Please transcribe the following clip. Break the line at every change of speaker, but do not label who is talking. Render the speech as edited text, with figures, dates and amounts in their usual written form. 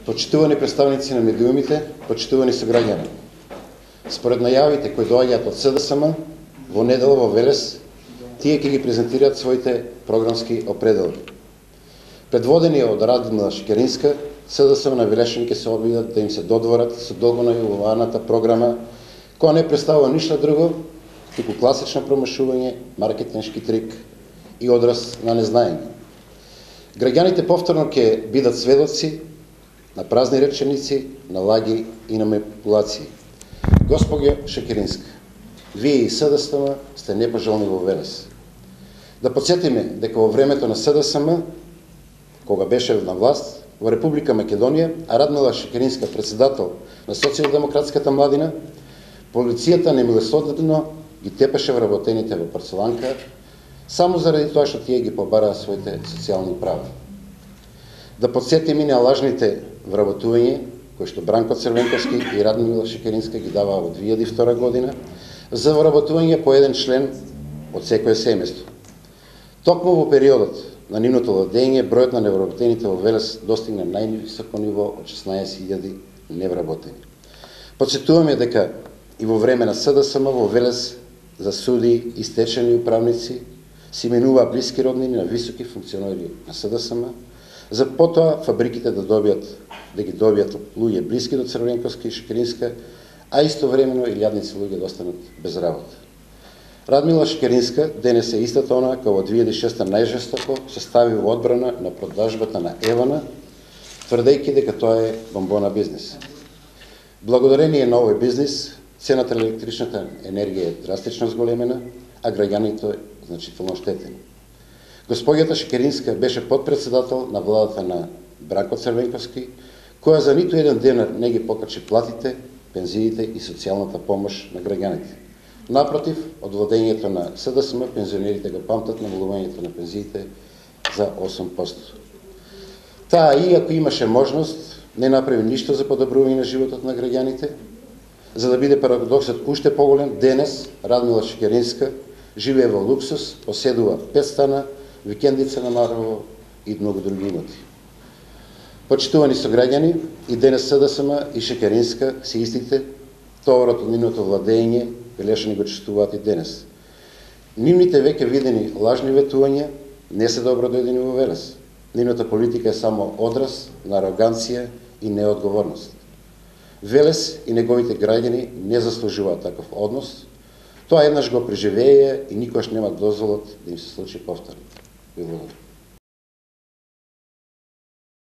Почитувани представници на медиумите, почитувани сограѓани. Според најавите кои доаѓаат од СДСМ, во недела во Велес, тие ќе ги презентираат своите програмски определи. Предводени од Радмила Шекеринска, СДСМ на Велешани ќе се обидат да им се додворат со долго најавуваната програма, која не представува ништо друго, туку класично промашување, маркетиншки трик и одраз на незнаење. Граѓаните повторно ќе бидат сведоци на празни реченици, на лаги и на манипулации. Госпоѓо Шекеринска, вие и СДСМ сте непожелни во Велес. Да подсетиме дека во времето на СДСМ, кога беше на власт, во Република Македонија, а Радмила Шекеринска председател на Социјалдемократската младина, полицијата немилосърдно ги тепеше вработените во Парцеланка, само заради тоа што тие ги побараа своите социјални права. Да подсетиме на лажните вработување, кои што Бранко Црвенковски и Радмила Шекеринска ги даваа во 2002 година, за вработување по еден член од секое семејство. Токму во периодот на нивното владење, бројот на невработените во Велес достигна највисоко ниво од 16.000 невработени. Подсетуваме дека и во време на СДСМ во Велес за суди и стечени управници се именуваа блиски роднини на високи функционери на СДСМ, за потоа фабриките да ги добијат луѓе блиски до Црвенковска и Шекеринска, а истовремено илјадници луѓе да останат без работа. Радмила Шекеринска денес е истата она која во 2006 најжестоко се стави во одбрана на продажбата на Евана, тврдејќи дека тоа е бомбона бизнес. Благодарение на овој бизнес, цената на електричната енергија е драстично зголемена, а граѓаните значително штетени. Господјата Шекеринска беше подпредседател на владата на Бранко Црвенковски, која за ниту еден денар не ги покачи платите, пензиите и социјалната помош на граѓаните. Напротив, од владењето на СДСМ пензионерите го памтат намалувањето на пензиите за 8%. Таа, иако имаше можност, не направи ништо за подобрување на животот на граѓаните. За да биде парадоксот уште поголем, денес Радмила Шекеринска живее во луксус, поседува 5 стана, викендица на Марово и многу други имоти. Почитувани сограѓани, и денес СДСМ и Шекеринска се истите, товарот од нивното владење, Велешани го чувствуваат и денес. Нивните веќе видени лажни ветувања не се добро дојдени во Велес. Нивната политика е само одраз на ароганција и неодговорност. Велес и неговите граѓани не заслужуваат таков однос. Тоа еднаш го преживеја и никош нема дозволот да им се случи повторно. Благодарам.